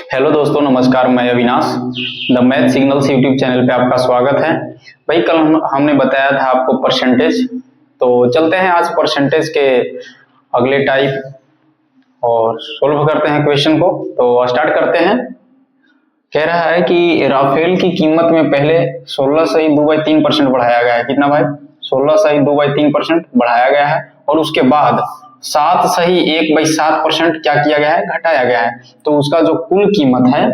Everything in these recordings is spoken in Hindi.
हेलो दोस्तों, नमस्कार। मैं Avinash, the math signals YouTube channel पे आपका स्वागत है। भाई कल हमने बताया था आपको परसेंटेज, तो चलते हैं आज परसेंटेज के अगले टाइप और सोल्व करते हैं क्वेश्चन को। तो स्टार्ट करते हैं। कह रहा है कि राफेल की कीमत में पहले 16.2/3% बढ़ाया गया है। कितना भाई? 16.2/3% बढ़ाया गया है और उसके बाद 7.1/7% क्या किया गया है? घटाया गया है। तो उसका जो कुल कीमत है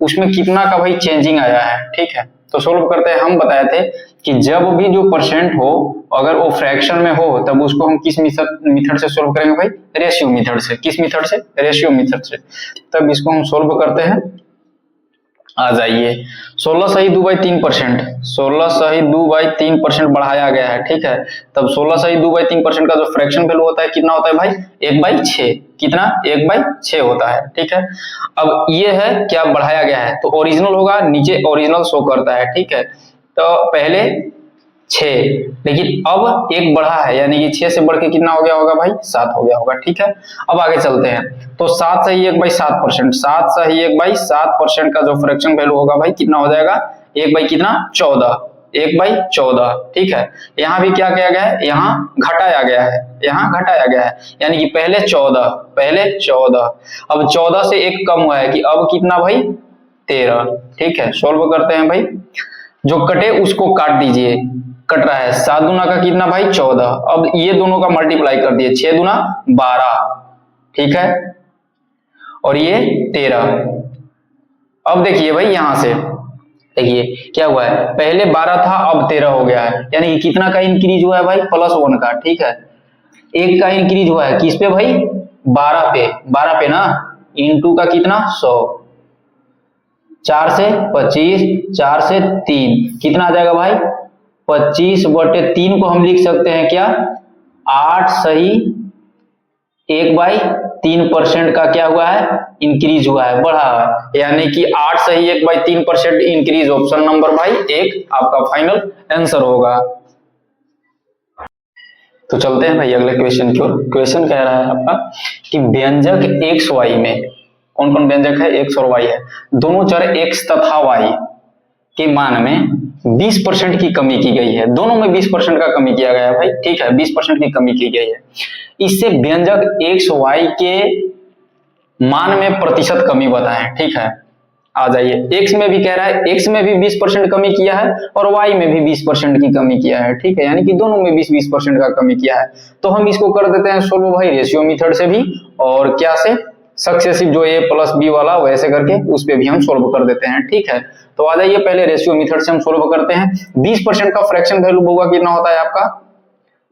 उसमें कितना का भाई चेंजिंग आया है। ठीक है, तो सोल्व करते हैं। हम बताए थे कि जब भी जो परसेंट हो, अगर वो फ्रैक्शन में हो, तब उसको हम किस मेथड से सोल्व करेंगे भाई? रेशियो मेथड से। किस मेथड से? रेशियो मेथड से। तब इसको हम सोल्व करते हैं। आ जाइए, 16.2/3%, 16.2/3% बढ़ाया गया है। ठीक है, तब 16.2/3% का जो फ्रैक्शन वैल्यू होता है कितना होता है भाई? 1/6। कितना? 1/6 होता है। ठीक है, अब ये है क्या बढ़ाया गया है, तो ओरिजिनल होगा, नीचे ओरिजिनल शो करता है। ठीक है, तो पहले 6, लेकिन अब एक बढ़ा है, यानी कि 6 से बढ़ के कितना हो गया होगा भाई? 7 हो गया होगा। ठीक है, अब आगे चलते हैं। तो 7.1/7%, 7.1/7% का जो फ्रैक्शन वैल्यू होगा भाई कितना हो जाएगा? 1 बाई कितना? 14, 1/14। ठीक है, यहाँ भी क्या किया गया है? यहाँ घटाया गया है, यहाँ घटाया गया है, यानी कि पहले 14, अब 14 से एक कम हुआ है कि अब कितना भाई? 13। ठीक है, सोल्व करते हैं भाई। जो कटे उसको काट दीजिए, कट रहा है। 7 दूना का कितना भाई? 14। अब ये दोनों का मल्टीप्लाई कर दिए, 6 दूना 12। ठीक है, और ये 13। अब देखिए भाई, यहां से देखिए क्या हुआ है, पहले 12 था, अब 13 हो गया है, यानी कि कितना का इंक्रीज हुआ है भाई? +1 का। ठीक है, एक का इंक्रीज हुआ है, किस पे भाई? 12 पे, 12 पे ना, इंटू का कितना? 100। 4 से 25, 4 से 3, कितना आ जाएगा भाई? 25/3 को हम लिख सकते हैं क्या? 8.1/3% का क्या हुआ है? इंक्रीज हुआ है, बढ़ा है, यानी कि 8.1/3% इंक्रीज। ऑप्शन नंबर भाई 1 आपका फाइनल आंसर होगा। तो चलते हैं भाई अगले क्वेश्चन की ओर। क्वेश्चन कह रहा है आपका कि व्यंजक x y में कौन कौन व्यंजक है? x और y है। दोनों चर x तथा y के मान में 20% की कमी की गई है। दोनों में 20% का कमी किया गया है भाई। ठीक है, 20% की कमी की गई है। इससे व्यंजक x y के मान में प्रतिशत कमी बताएं। ठीक है, आ जाइए। x में भी कह रहा है, x में भी 20% कमी किया है और y में भी 20% की कमी किया है। ठीक है, यानी कि दोनों में 20% का कमी किया है। तो हम इसको कर देते हैं सोल्व भाई रेशियो मेथड से भी, और क्या से? सक्सेसिव जो a + b वाला, वैसे करके उस पे भी हम सोल्व कर देते हैं। ठीक है, तो आ जाइए, पहले रेशियो मेथड से हम सोल्व करते हैं। 20% का फ्रैक्शन वैल्यू होगा कितना होता है आपका?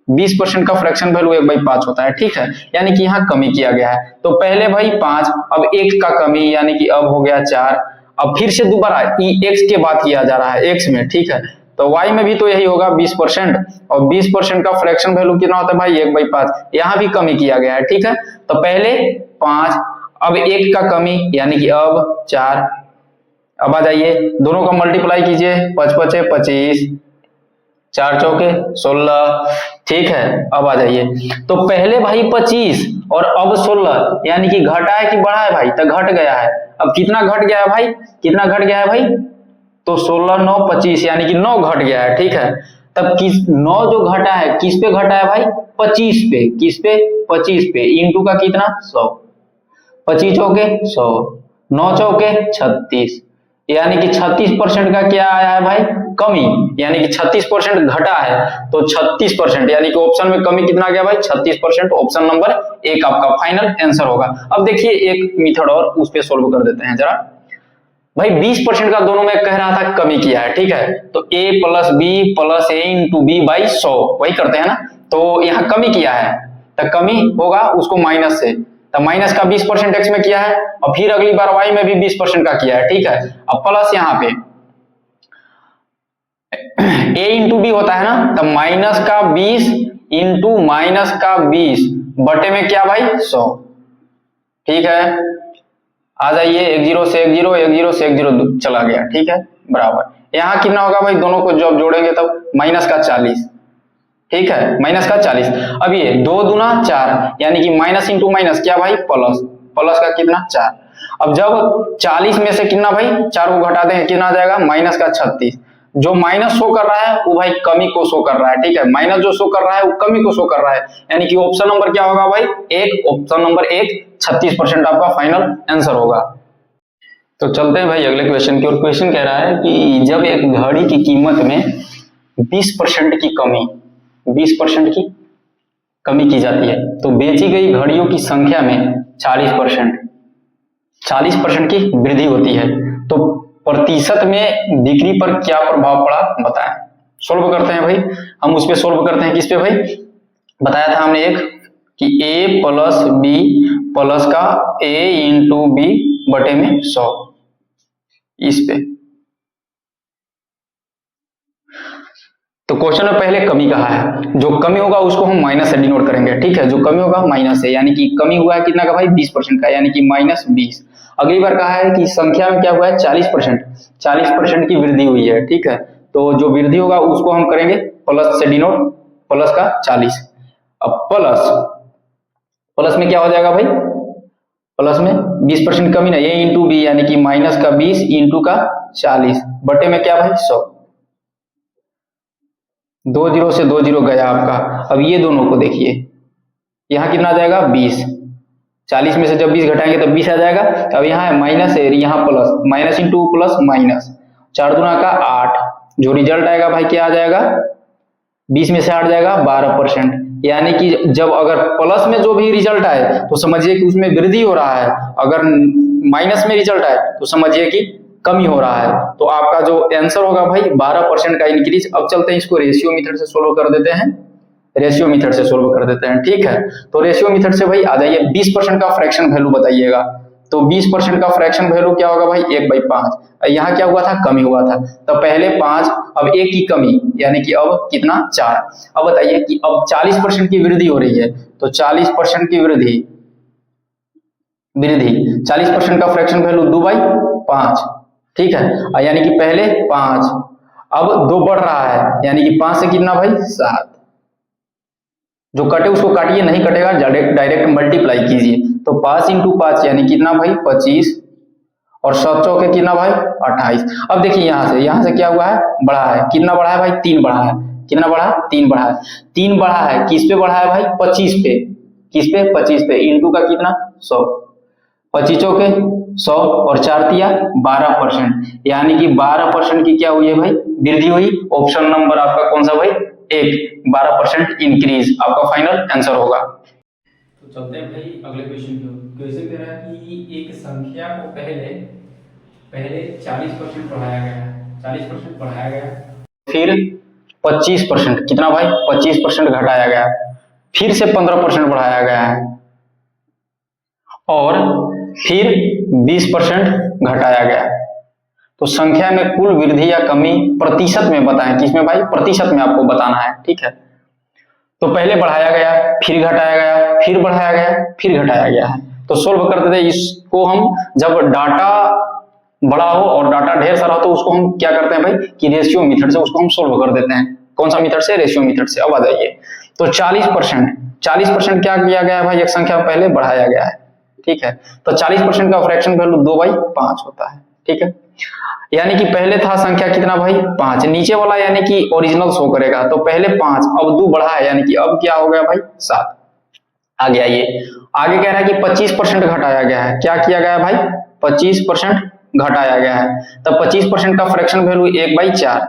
20% का फ्रैक्शन वैल्यू 1/5 होता है। ठीक है, यानी कि यहाँ कमी किया गया है। तो पहले भाई 5, अब 1 का कमी, यानी कि अब हो गया 4। अब फिर से दोबारा x के बात किया जा रहा है, x में। ठीक है, तो y में भी तो यही होगा 20%, और 20% का फ्रैक्शन वैल्यू कितना होता है भाई? 1/5। यहाँ भी कमी किया गया है। ठीक है, तो पहले 5, अब 1 का कमी, यानी कि अब 4। अब आ जाइए, दोनों का मल्टीप्लाई कीजिए, 5 5 25, 4 चौके 16। ठीक है, अब आ जाइए, तो पहले भाई 25 और अब 16, यानी कि घटा है कि बढ़ा है भाई? तो घट गया है। अब कितना घट गया है भाई? कितना घट गया है भाई? तो 16 9 25, यानी कि 9 घट गया है। ठीक है, तब किस 9 जो घटा है किस पे घटा है भाई? 25 पे। किस पे? 25 पे। इंटू का कितना? 100। 25 चौके 100, 9 चौके 36, यानी कि 36% का क्या आया है भाई? कमी, यानी कि 36% घटा है। तो 36%, यानी कि ऑप्शन में कमी कितना गया भाई? 36%। ऑप्शन नंबर 1 आपका फाइनल आंसर होगा। अब देखिए एक मेथड और, उस पे सोल्व कर देते हैं जरा। भाई 20% का दोनों में कह रहा था कमी किया है। ठीक है, तो a + b + a × b/100, वही करते हैं ना। तो यहाँ कमी किया है, तो कमी होगा उसको माइनस से, तो माइनस का 20% x में किया है, और फिर अगली बार y में भी 20% का किया है। ठीक है, अब प्लस यहाँ पे a × b होता है ना, तो माइनस का 20 इंटू माइनस का 20 बटे में क्या भाई? 100। ठीक है, आ जाइए, 1 0 से 1 0, 1 0 से 1 0 चला गया। ठीक है, बराबर। यहाँ कितना होगा भाई? दोनों को जब जोड़ेंगे तब माइनस का 40। ठीक है, माइनस का 40। अब ये 2 दूना 4, यानी कि माइनस इंटू माइनस क्या भाई? प्लस, प्लस का कितना? 4। अब जब 40 में से कितना भाई 4 को घटा देंगे, कितना आ जाएगा माइनस का 36। जो माइनस शो कर रहा है वो भाई कमी को शो कर रहा है, ठीक है, माइनस जो शो कर रहा है वो कमी को शो कर रहा है, यानी कि ऑप्शन नंबर क्या होगा भाई एक, ऑप्शन नंबर 1 36% आपका फाइनल आंसर होगा। तो चलते हैं भाई अगले क्वेश्चन की ओर। क्वेश्चन कह रहा है कि जब एक घड़ी की कीमत में 20% की कमी, 20% की कमी की जाती है तो बेची गई घड़ियों की संख्या में 40% की वृद्धि होती है, तो प्रतिशत में बिक्री पर क्या प्रभाव पड़ा बताएं। सोल्व करते हैं भाई, हम उस पे सोल्व करते हैं, किस पे भाई, बताया था हमने एक कि a प्लस बी प्लस का a इंटू बी बटे में 100, इस पे। तो क्वेश्चन में पहले कमी कहा है, जो कमी होगा उसको हम माइनस से डिनोट करेंगे, ठीक है, जो कमी होगा माइनस से, यानी कि कमी हुआ है कितना का भाई 20% का, यानी कि -20। अगली बार कहा है कि संख्या में क्या हुआ है 40% की वृद्धि हुई है, ठीक है, तो जो वृद्धि होगा उसको हम करेंगे प्लस से डिनोट, प्लस का 40। अब प्लस में क्या हो जाएगा भाई, प्लस में 20% कमी ना, ये इंटू बी यानी कि माइनस का 20 इंटू का 40 बटे में क्या भाई 100, 2 जीरो से 2 जीरो गया आपका। अब ये दोनों को देखिए, यहाँ कितना आ जाएगा 20, 40 में से जब 20 घटाएंगे तब 20 आ जाएगा। अब यहाँ है माइनस है, यहाँ plus, minus into plus minus, 4 दूना का 8, जो रिजल्ट आएगा भाई क्या आ जाएगा, 20 में से 8 जाएगा 12%, यानी कि जब अगर प्लस में जो भी रिजल्ट आए तो समझिए कि उसमें वृद्धि हो रहा है, अगर माइनस में रिजल्ट आए तो समझिए कि कमी हो रहा है। तो आपका जो आंसर होगा भाई 12% का इंक्रीज। अब चलते हैं इसको रेशियो मेथड से सोल्व कर देते हैं, रेशियो मेथड से सोल्व कर देते हैं, ठीक है। तो रेशियो मेथड से भाई आ जाइए, 20% का फ्रैक्शन वैल्यू बताइएगा, तो 20% का फ्रैक्शन वैल्यू क्या होगा भाई 1/5। यहाँ क्या हुआ था, कमी हुआ था, तो पहले 5, अब 1 की कमी, यानी कि अब कितना 4। अब बताइए कि अब 40% की वृद्धि हो रही है, तो 40% की वृद्धि 40% का फ्रैक्शन वैल्यू 2/5, ठीक है, यानी कि पहले 5, अब 2 बढ़ रहा है, यानी कि 5 से कितना भाई 7, जो कटे उसको काटिए, नहीं कटेगा डायरेक्ट मल्टीप्लाई कीजिए, तो 5 इंटू 5 यानी कितना भाई 25, और 7 चौके कितना भाई 28। अब देखिए यहाँ से क्या हुआ है, बढ़ा है, कितना बढ़ा है भाई 3 बढ़ा है, कितना बढ़ा 3 बढ़ा है, 3 बढ़ा है, किस पे बढ़ा है भाई 25 पे, किस पे 25 पे, इंटू का कितना 100, 25 चौके 100 और 4 तिया 12%, यानी कि 12% की क्या हुई है भाई वृद्धि हुई। ऑप्शन नंबर आपका कौन सा भाई 1, 12% इंक्रीज आपका फाइनल आंसर होगा। तो चलते हैं भाई अगले क्वेश्चन की ओर। क्वेश्चन कह रहा है कि एक संख्या को पहले 40% बढ़ाया गया, 40% बढ़ाया गया, फिर 25%, कितना भाई 25% घटाया गया, फिर से 15% बढ़ाया गया है, और फिर 20% घटाया गया। तो संख्या में कुल वृद्धि या कमी प्रतिशत में बताएं, किसमें भाई प्रतिशत में आपको बताना है, ठीक है। तो पहले बढ़ाया गया, फिर घटाया गया, फिर बढ़ाया गया, फिर घटाया गया है। तो सोल्व करते थे इसको हम, जब डाटा बड़ा हो और डाटा ढेर सारा हो तो उसको हम क्या करते हैं भाई कि रेशियो मेथड से उसको हम सोल्व कर देते हैं। कौन सा मेथड से, रेशियो मेथड से। अब आ जाइए, तो 40% क्या किया गया है भाई, एक संख्या पहले बढ़ाया गया है, ठीक है, तो 40% का फ्रैक्शन वैल्यू 2/5 होता है, ठीक है, यानी कि पहले था संख्या कितना भाई 5, नीचे वाला यानी कि ओरिजिनल शो करेगा, तो पहले 5, अब 2 बढ़ा है, यानी कि अब क्या हो गया भाई 7। आगे आइए, आगे कह रहा है कि 25% घटाया गया है, क्या किया गया है भाई 25% घटाया गया है, तब 25% का फ्रैक्शन वैल्यू 1/4,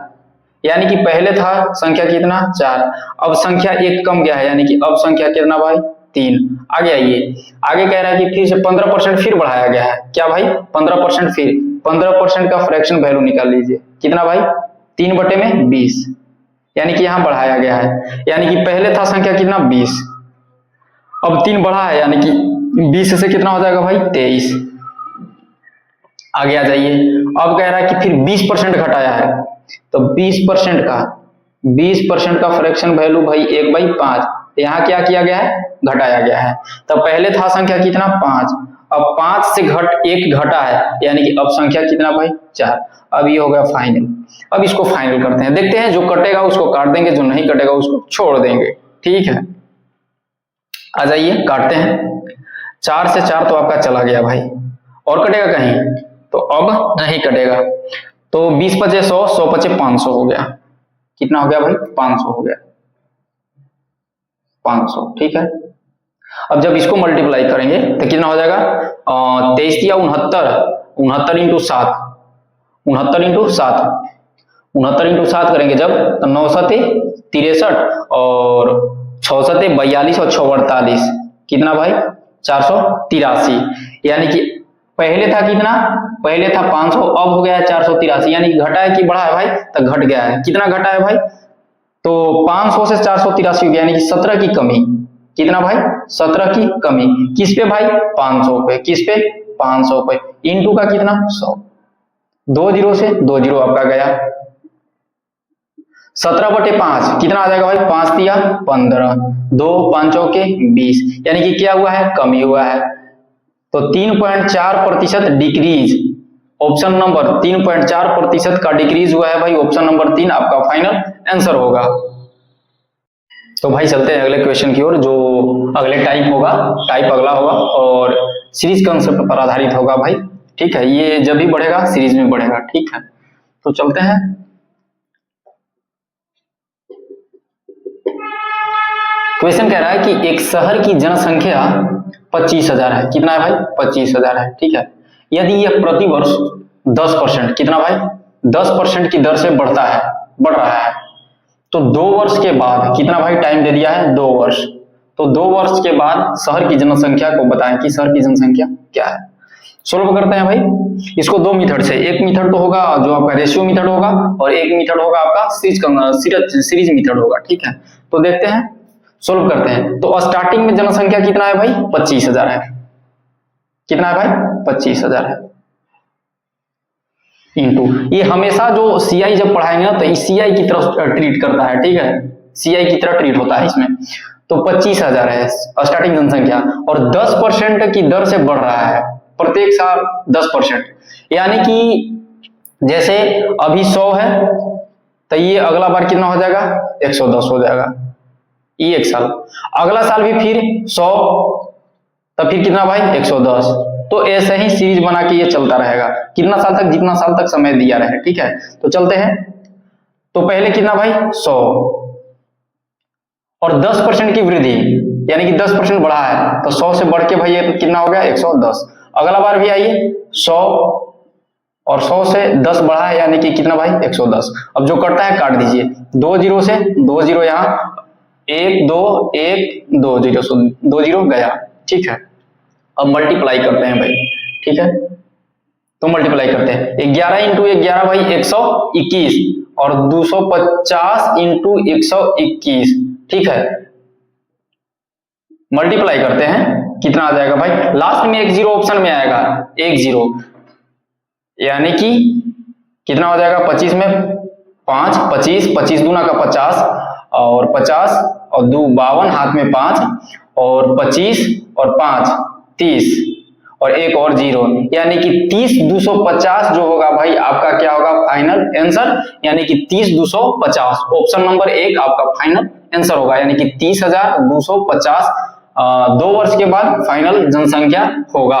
यानी कि पहले था संख्या कितना 4, अब संख्या 1 कम गया है, यानी कि अब संख्या कितना भाई 3। आगे आइए, आगे कह रहा है कि फिर से 15% फिर बढ़ाया गया है, क्या भाई 15% फिर, 15% का फ्रैक्शन वैल्यू निकाल लीजिए, कितना भाई 3/20, यानी कि यहाँ बढ़ाया गया है, यानी कि पहले था संख्या कितना 20, अब 3 बढ़ा है, यानी कि 20 से कितना हो जाएगा भाई 23। आगे आ जाइए, अब कह रहा है कि फिर 20% घटाया है, तो 20% का फ्रैक्शन वैल्यू भाई 1/5, यहाँ क्या किया गया है घटाया गया है, तो पहले था संख्या कितना 5, अब 5 से 1 घटा है, यानी कि अब संख्या कितना भाई 4। अब ये हो गया फाइनल। अब इसको फाइनल करते हैं, देखते हैं जो कटेगा उसको काट देंगे, जो नहीं कटेगा उसको छोड़ देंगे, ठीक है। आ जाइए काटते हैं, 4 से 4 तो आपका चला गया भाई, और कटेगा कहीं? तो अब नहीं कटेगा। तो 20 पचे 100, 100 पचे 500 हो गया। कितना हो गया भाई? 500 हो गया, 500। ठीक है, अब जब इसको मल्टीप्लाई करेंगे तो कितना हो जाएगा? 23 या 69, 69 इंटू 7, 69 इंटू 7, 69 इंटू 7 करेंगे जब, तो 9 सते 63 और 6 सते 42 और 6 48, कितना भाई? 483। यानी कि पहले था कितना? पहले था 500, अब हो गया है 483। यानी घटा है कि बढ़ा है भाई? तो घट गया है। कितना घटा है भाई? तो 500 से 483 हो गया, यानी कि 17 की कमी। कितना भाई? 17 की कमी। किस पे भाई? 500 पे। किस पे? 500 पे। इंटू का कितना? 100। 2 जीरो से 2 जीरो आपका गया। 17/5 कितना आ जाएगा भाई? 5 दिया 15, 2 5 चौके 20। यानी कि क्या हुआ है? कमी हुआ है। तो 3.4% डिक्रीज, ऑप्शन नंबर 3.4% का डिक्रीज हुआ है भाई। ऑप्शन नंबर 3 आपका फाइनल आंसर होगा। तो भाई चलते हैं अगले क्वेश्चन की ओर, जो अगले टाइप होगा, टाइप अगला होगा और सीरीज कंसेप्ट पर आधारित होगा भाई। ठीक है, ये जब भी बढ़ेगा सीरीज में बढ़ेगा। ठीक है, तो चलते हैं। क्वेश्चन कह रहा है कि एक शहर की जनसंख्या 25,000 है। कितना है भाई? 25,000 है। ठीक है, यदि यह प्रतिवर्ष 10%, कितना भाई? 10% की दर से बढ़ रहा है, तो 2 वर्ष के बाद, कितना भाई टाइम दे दिया है? 2 वर्ष। तो 2 वर्ष के बाद शहर की जनसंख्या को बताएं कि शहर की जनसंख्या क्या है। सोल्व करते हैं भाई इसको 2 मेथड से। एक मेथड तो होगा जो आपका रेशियो मेथड होगा, और एक मेथड होगा आपका सीरीज मेथड होगा। ठीक है, तो देखते हैं, सोल्व करते हैं। तो स्टार्टिंग में जनसंख्या कितना है भाई? 25,000 है। कितना है भाई? 25,000 है। इंटू, ये हमेशा जो सीआई जब पढ़ाएंगे ना, तो इस सीआई की तरफ ट्रीट करता है। ठीक है, सीआई की तरह ट्रीट होता है इसमें। तो 25,000 है स्टार्टिंग जनसंख्या, और 10% की दर से बढ़ रहा है प्रत्येक साल 10%। यानी कि जैसे अभी 100 है, तो ये अगला बार कितना हो जाएगा? 110 हो जाएगा। ये एक साल, अगला साल भी फिर 100, तो फिर कितना भाई? 110। तो ऐसे ही सीरीज बना के ये चलता रहेगा। कितना साल तक? जितना साल तक समय दिया रहे। ठीक है, तो चलते हैं। तो पहले कितना भाई? 100, और 10% की वृद्धि, यानी कि 10% बढ़ा है, तो 100 से बढ़ के भाई ये कितना हो गया? 110। अगला बार भी आइए 100, और 100 से 10 बढ़ा है, यानी कि कितना भाई? 110। अब जो कटता है काट दीजिए। 2 जीरो से 2 जीरो, यहाँ 1 2 1 2 जीरो, 2 जीरो गया। ठीक है, अब मल्टीप्लाई करते हैं भाई। ठीक है, तो मल्टीप्लाई करते हैं। 11 इंटू 11 भाई 121, और 250 इंटू 121। ठीक है, मल्टीप्लाई करते हैं, कितना आ जाएगा भाई? लास्ट में एक जीरो ऑप्शन में आएगा, 1 जीरो, यानी कि कितना हो जाएगा? 25 में 5, 25, 25 दूना का 50, और 50 और 2 52, हाथ में 5, और 25 और 5 30, और एक और जीरो, यानी कि 30 250 जो होगा भाई आपका क्या होगा? फाइनल आंसर, यानी कि 30 250। ऑप्शन नंबर 1 आपका फाइनल आंसर होगा, यानी कि 30,250 2 वर्ष के बाद फाइनल जनसंख्या होगा,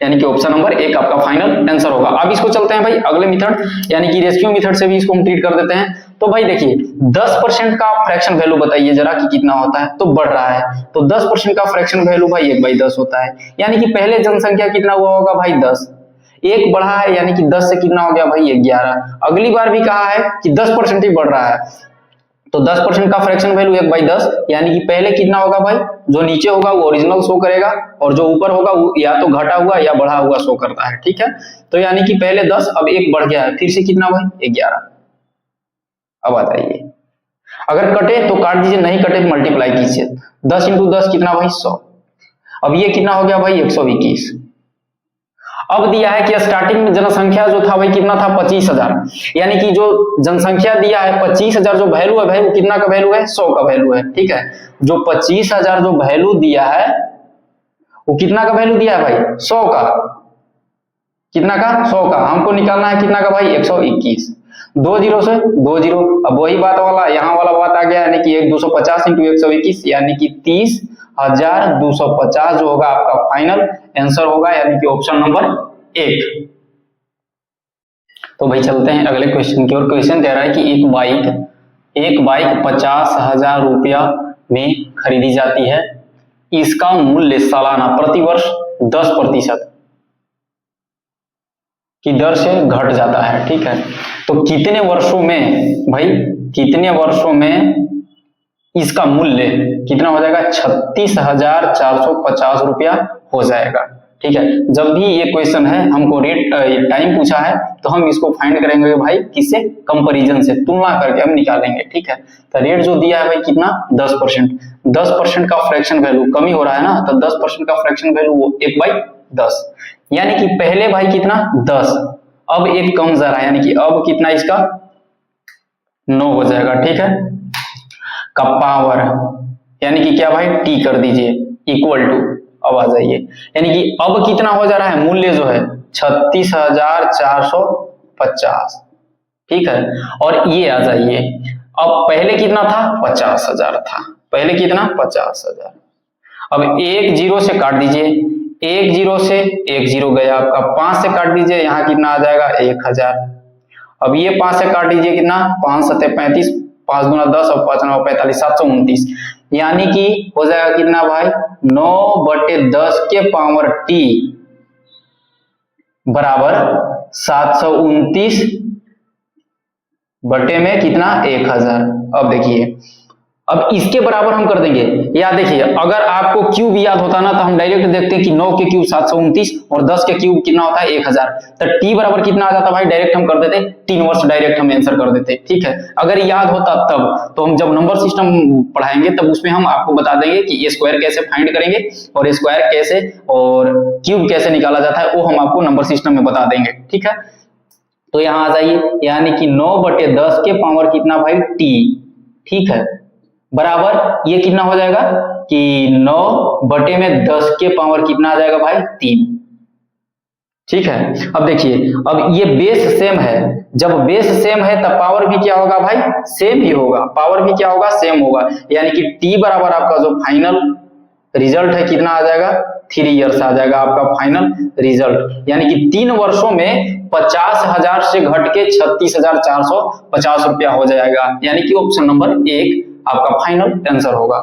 यानी कि ऑप्शन नंबर 1 आपका फाइनल आंसर होगा। अब इसको चलते हैं भाई अगले मेथड, यानी कि रेशियो मेथड से भी इसको हम ट्रीट कर देते हैं। तो भाई देखिए 10% का फ्रैक्शन वैल्यू बताइए जरा कि कितना होता है? तो बढ़ रहा है, तो 10% का फ्रैक्शन वैल्यू भाई 1/10 होता है। यानी कि पहले जनसंख्या कितना हुआ होगा भाई? 10, 1 बढ़ा है, यानी कि 10 से कितना हो गया भाई? 11। अगली बार भी कहा है कि 10% ही बढ़ रहा है, तो 10% का फ्रैक्शन वैल्यू 1/10, यानी कि पहले कितना होगा भाई? जो नीचे होगा वो ओरिजिनल शो करेगा, और जो ऊपर होगा वो या तो घटा हुआ या बढ़ा हुआ शो करता है। ठीक है, तो यानी कि पहले 10, अब 1 बढ़ गया है, फिर से कितना भाई? 11। अब आ जाइए, अगर कटे तो काट दीजिए, नहीं कटे तो मल्टीप्लाई कीजिए। 10 इंटू 10 कितना भाई? 100। अब ये कितना हो गया भाई? 121। अब दिया है कि स्टार्टिंग में जनसंख्या जो था भाई कितना था? 25,000, यानी कि जो जनसंख्या दिया है 25,000, जो वैल्यू है भाई वो कितना का वैल्यू है? 100 का वैल्यू है। ठीक है, जो 25,000 जो वैल्यू दिया है वो कितना का वैल्यू दिया है भाई? 100 का। कितना का? 100 का। हमको निकालना है कितना का भाई? 121। 2 जीरो से 2 जीरो, अब वही बात वाला यहाँ वाला बात आ गया, यानी कि 250 इंटू 121 यानी कि 30,250 जो होगा आपका फाइनल आंसर होगा, यानी कि ऑप्शन नंबर 1। तो भाई चलते हैं अगले क्वेश्चन की ओर। क्वेश्चन कह रहा है कि एक बाइक 50,000 रुपया में खरीदी जाती है, इसका मूल्य सालाना प्रतिवर्ष 10% की दर से घट जाता है। ठीक है, तो कितने वर्षों में भाई, कितने वर्षों में इसका मूल्य कितना हो जाएगा? 36,450 रुपया हो जाएगा। ठीक है, जब भी ये क्वेश्चन है हमको रेट टाइम पूछा है तो हम इसको फाइंड करेंगे भाई किससे? कंपैरिजन से, तुलना करके हम निकालेंगे। ठीक है, तो रेट जो दिया है भाई कितना? 10%। 10% का फ्रैक्शन वैल्यू कमी हो रहा है ना, तो 10% का फ्रैक्शन वैल्यू वो 1/10, यानी कि पहले भाई कितना? 10, अब एक कम जा रहा है, यानी कि अब कितना इसका? 9 हो जाएगा। ठीक है, का पावर यानी कि क्या भाई? टी कर दीजिए इक्वल टू, अब आ जाइए, यानी कि अब कितना हो जा रहा है? मूल्य जो है 36,450। ठीक है, और ये आ जाइए, अब पहले कितना था? 50,000 था, पहले कितना? 50,000। अब एक जीरो से काट दीजिए, एक जीरो से एक जीरो गया आपका, 5 से काट दीजिए, यहाँ कितना आ जाएगा? 1,000। अब ये 5 से काट दीजिए, कितना? 5 सत्ते 35, 5 दूना 10 और 5 9 45, 729, यानी कि हो जाएगा कितना भाई? 9/10 के पावर टी बराबर 729 बटे में कितना? 1,000। अब देखिए, अब इसके बराबर हम कर देंगे, या देखिए अगर आपको क्यूब याद होता ना तो हम डायरेक्ट देखते हैं कि 9 के क्यूब 729 और 10 के क्यूब कितना होता है? 1,000। तो टी बराबर कितना आ जाता भाई? डायरेक्ट हम कर देते 3 वर्ष, डायरेक्ट हम आंसर कर देते। ठीक है, अगर याद होता तब, तो हम जब नंबर सिस्टम पढ़ाएंगे तब उसमें हम आपको बता देंगे कि ये स्क्वायर कैसे फाइंड करेंगे और स्क्वायर कैसे और क्यूब कैसे निकाला जाता है, वो हम आपको नंबर सिस्टम में बता देंगे। ठीक है, तो यहाँ आ जाइए, यानी कि 9/10 के पावर कितना भाई? टी। ठीक है, बराबर ये कितना हो जाएगा कि 9/10 के पावर कितना आ जाएगा भाई? 3। ठीक है, अब देखिए, अब ये बेस सेम है, जब बेस सेम है तब पावर भी क्या होगा भाई? सेम ही होगा, पावर भी क्या होगा? सेम होगा, यानी कि टी बराबर आपका जो फाइनल रिजल्ट है कितना आ जाएगा? 3 ईयर्स आ जाएगा आपका फाइनल रिजल्ट, यानी कि 3 वर्षों में 50,000 से घट के 36,450 रुपया हो जाएगा, यानी कि ऑप्शन नंबर 1 आपका फाइनल आंसर होगा।